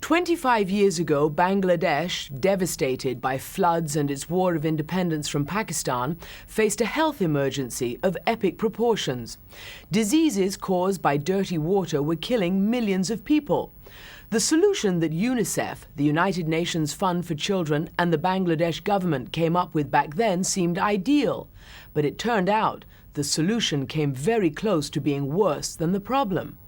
25 years ago, Bangladesh, devastated by floods and its war of independence from Pakistan, faced a health emergency of epic proportions. Diseases caused by dirty water were killing millions of people. The solution that UNICEF, the United Nations Fund for Children, and the Bangladesh government came up with back then seemed ideal. But it turned out the solution came very close to being worse than the problem.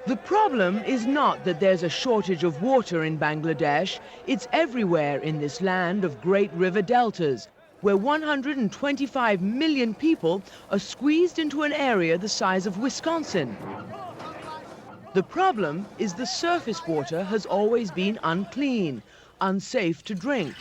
The problem is not that there's a shortage of water in Bangladesh. It's everywhere in this land of great river deltas, where 125 million people are squeezed into an area the size of Wisconsin. The problem is the surface water has always been unclean, unsafe to drink.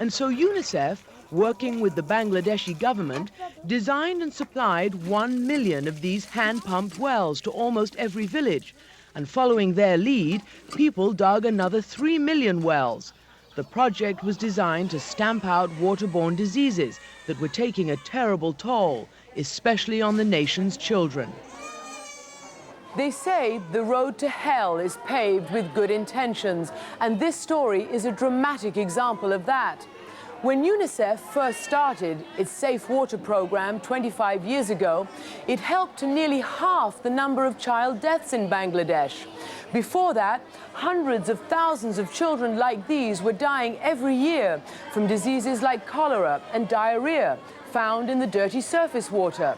And so UNICEF, working with the Bangladeshi government, designed and supplied 1 million of these hand-pumped wells to almost every village. And following their lead, people dug another 3 million wells. The project was designed to stamp out waterborne diseases that were taking a terrible toll, especially on the nation's children. They say the road to hell is paved with good intentions, and this story is a dramatic example of that. When UNICEF first started its Safe Water program 25 years ago, it helped to nearly halve the number of child deaths in Bangladesh. Before that, hundreds of thousands of children like these were dying every year from diseases like cholera and diarrhea found in the dirty surface water.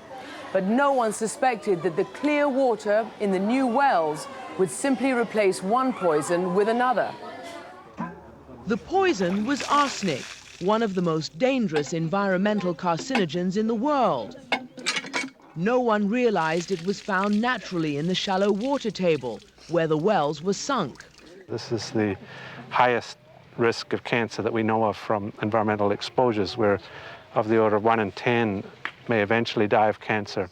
But no one suspected that the clear water in the new wells would simply replace one poison with another. The poison was arsenic, one of the most dangerous environmental carcinogens in the world. No one realized it was found naturally in the shallow water table, where the wells were sunk. This is the highest risk of cancer that we know of from environmental exposures, where of the order of 1 in 10 may eventually die of cancer.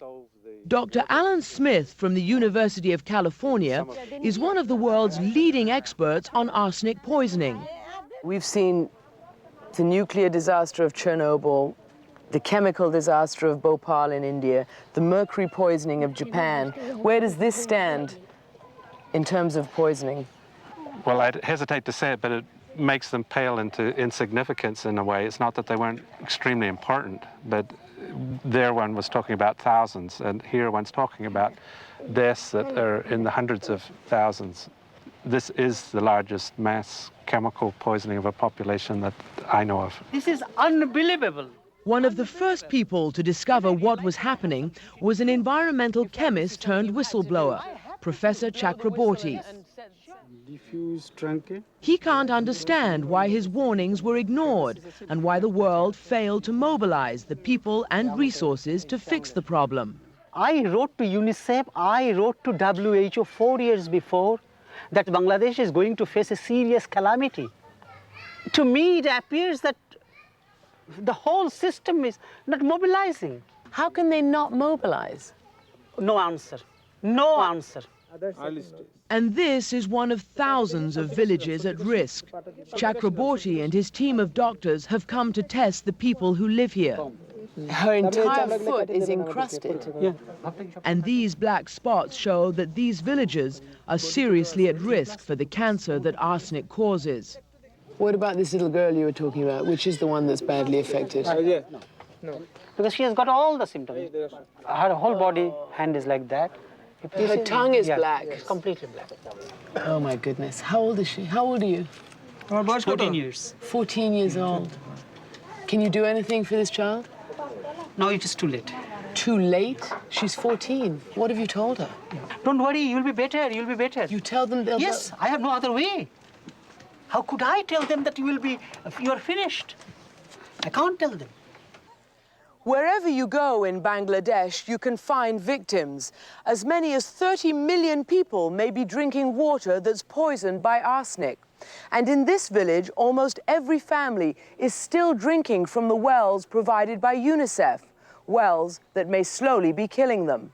Dr. Alan Smith from the University of California is one of the world's leading experts on arsenic poisoning. We've seen the nuclear disaster of Chernobyl, the chemical disaster of Bhopal in India, the mercury poisoning of Japan. Where does this stand in terms of poisoning? Well, I'd hesitate to say it, but it makes them pale into insignificance in a way. It's not that they weren't extremely important, but there one was talking about thousands, and here one's talking about deaths that are in the hundreds of thousands. This is the largest mass chemical poisoning of a population that I know of. This is unbelievable. One of the first people to discover what was happening was an environmental chemist turned whistleblower, Professor Chakraborty. He can't understand why his warnings were ignored and why the world failed to mobilize the people and resources to fix the problem. I wrote to UNICEF, I wrote to WHO 4 years before that Bangladesh is going to face a serious calamity. To me, it appears that the whole system is not mobilizing. How can they not mobilize? No answer. No answer. And this is one of thousands of villages at risk. Chakraborty and his team of doctors have come to test the people who live here. Her entire foot is encrusted. Yeah. And these black spots show that these villages are seriously at risk for the cancer that arsenic causes. What about this little girl you were talking about? Which is the one that's badly affected? No. Because she has got all the symptoms. Her whole body, hand is like that. Her tongue is black. It's completely black. Oh my goodness. How old is she? How old are you? 14 years. 14 years old. Can you do anything for this child? No, it is too late. Too late? She's 14. What have you told her? Don't worry, you'll be better, you'll be better. You tell them they'll... Yes, I have no other way. How could I tell them that you're finished? I can't tell them. Wherever you go in Bangladesh, you can find victims. As many as 30 million people may be drinking water that's poisoned by arsenic. And in this village, almost every family is still drinking from the wells provided by UNICEF, wells that may slowly be killing them.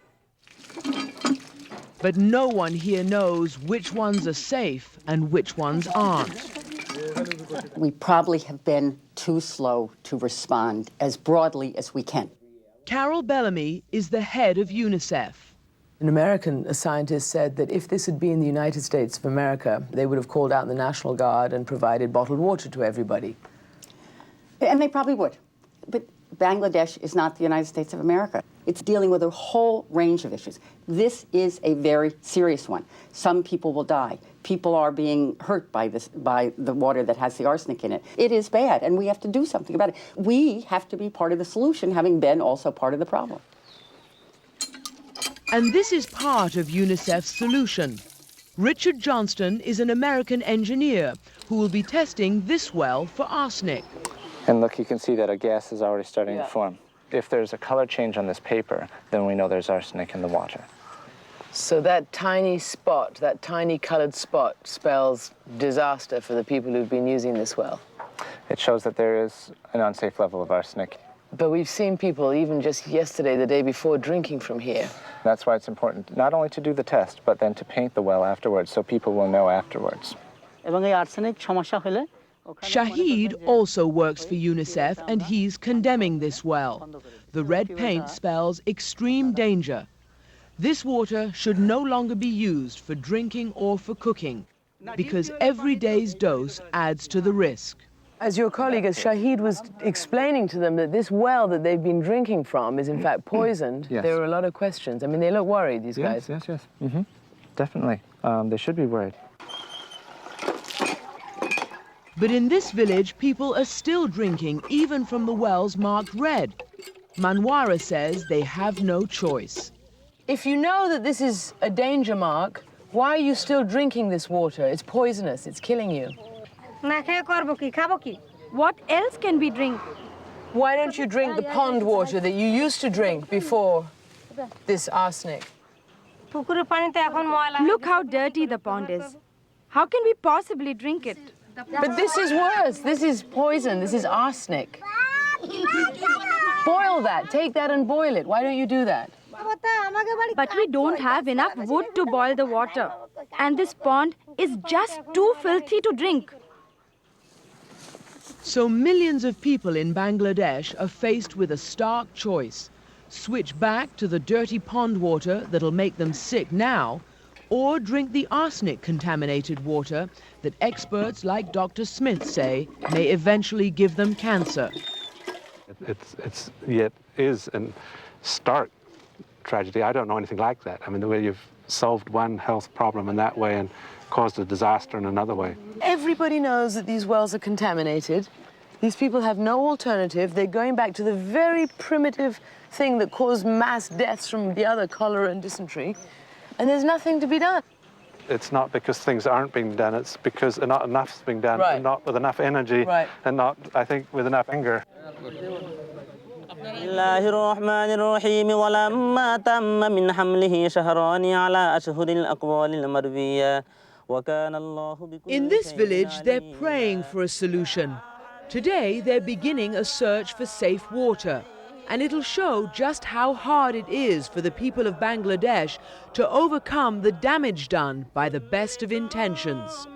But no one here knows which ones are safe and which ones aren't. We probably have been too slow to respond as broadly as we can. Carol Bellamy is the head of UNICEF. An American scientist said that if this had been the United States of America, they would have called out the National Guard and provided bottled water to everybody. And they probably would. But Bangladesh is not the United States of America. It's dealing with a whole range of issues. This is a very serious one. Some people will die. People are being hurt by the water that has the arsenic in it. It is bad, and we have to do something about it. We have to be part of the solution, having been also part of the problem. And this is part of UNICEF's solution. Richard Johnston is an American engineer who will be testing this well for arsenic. And look, you can see that a gas is already starting to form. If there's a color change on this paper, then we know there's arsenic in the water. So that tiny spot, that tiny colored spot, spells disaster for the people who've been using this well. It shows that there is an unsafe level of arsenic. But we've seen people, even just yesterday, the day before, drinking from here. That's why it's important not only to do the test, but then to paint the well afterwards so people will know afterwards. Shahid also works for UNICEF, and he's condemning this well. The red paint spells extreme danger. This water should no longer be used for drinking or for cooking, because every day's dose adds to the risk. As your colleague, as Shahid was explaining to them that this well that they've been drinking from is in fact poisoned, there were a lot of questions. I mean, they look worried, these guys. Yes. Definitely. They should be worried. But in this village, people are still drinking, even from the wells marked red. Manwara says they have no choice. If you know that this is a danger mark, why are you still drinking this water? It's poisonous, it's killing you. What else can we drink? Why don't you drink the pond water that you used to drink before this arsenic? Look how dirty the pond is. How can we possibly drink it? But this is worse. This is poison. This is arsenic. Boil that. Take that and boil it. Why don't you do that? But we don't have enough wood to boil the water. And this pond is just too filthy to drink. So millions of people in Bangladesh are faced with a stark choice. Switch back to the dirty pond water that'll make them sick now, or drink the arsenic-contaminated water that experts like Dr. Smith say may eventually give them cancer. It is a stark tragedy. I don't know anything like that. I mean, the way you've solved one health problem in that way and caused a disaster in another way. Everybody knows that these wells are contaminated. These people have no alternative. They're going back to the very primitive thing that caused mass deaths from the other cholera and dysentery. And there's nothing to be done. It's not because things aren't being done, it's because not enough's being done, and not with enough energy, and not, I think, with enough anger. In this village, they're praying for a solution. Today, they're beginning a search for safe water. And it'll show just how hard it is for the people of Bangladesh to overcome the damage done by the best of intentions.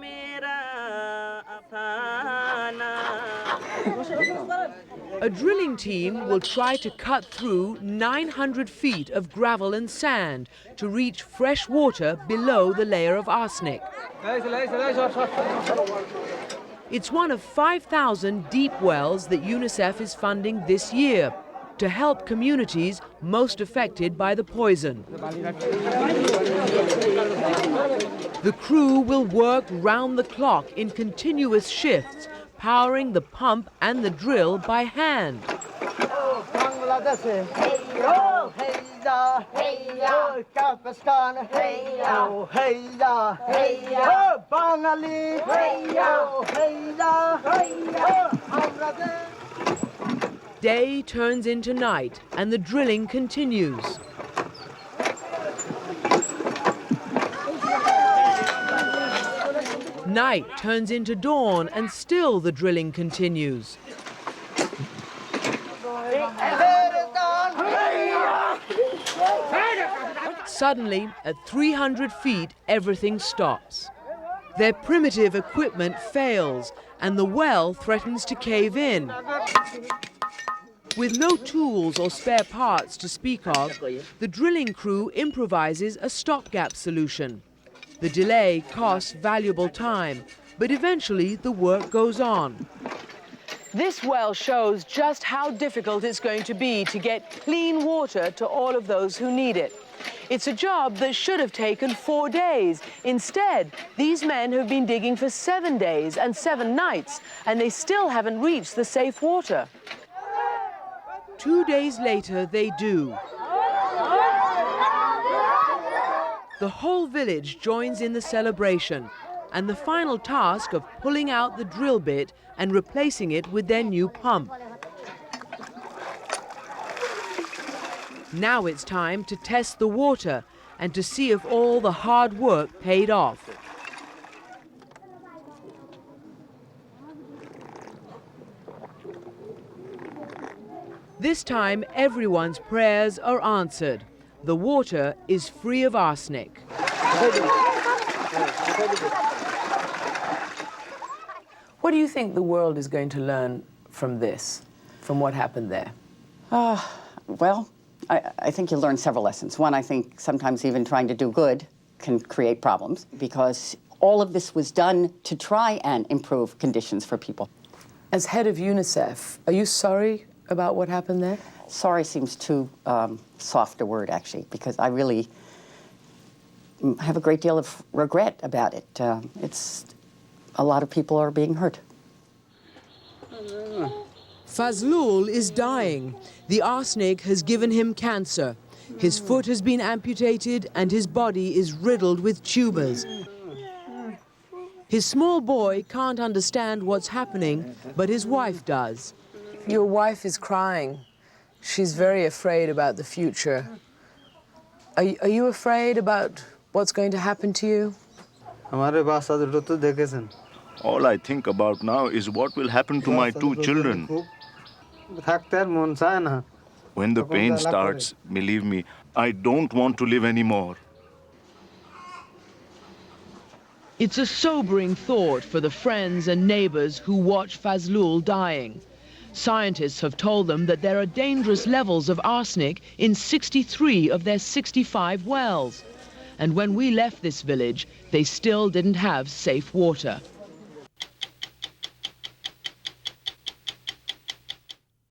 A drilling team will try to cut through 900 feet of gravel and sand to reach fresh water below the layer of arsenic. It's one of 5,000 deep wells that UNICEF is funding this year to help communities most affected by the poison. The crew will work round the clock in continuous shifts, powering the pump and the drill by hand. Day turns into night, and the drilling continues. Night turns into dawn, and still the drilling continues. Suddenly, at 300 feet, everything stops. Their primitive equipment fails, and the well threatens to cave in. With no tools or spare parts to speak of, the drilling crew improvises a stopgap solution. The delay costs valuable time, but eventually the work goes on. This well shows just how difficult it's going to be to get clean water to all of those who need it. It's a job that should have taken 4 days. Instead, these men have been digging for 7 days and 7 nights, and they still haven't reached the safe water. 2 days later, they do. The whole village joins in the celebration, and the final task of pulling out the drill bit and replacing it with their new pump. Now it's time to test the water and to see if all the hard work paid off. This time, everyone's prayers are answered. The water is free of arsenic. What do you think the world is going to learn from this, from what happened there? Well, I think you learn several lessons. One, I think sometimes even trying to do good can create problems because all of this was done to try and improve conditions for people. As head of UNICEF, are you sorry about what happened there? Sorry seems too soft a word, actually, because I really have a great deal of regret about it. A lot of people are being hurt. Fazlul is dying. The arsenic has given him cancer. His foot has been amputated and his body is riddled with tumors. His small boy can't understand what's happening, but his wife does. Your wife is crying. She's very afraid about the future. Are you afraid about what's going to happen to you? All I think about now is what will happen to my 2 children. When the pain starts, believe me, I don't want to live anymore. It's a sobering thought for the friends and neighbors who watch Fazlul dying. Scientists have told them that there are dangerous levels of arsenic in 63 of their 65 wells. And when we left this village, they still didn't have safe water.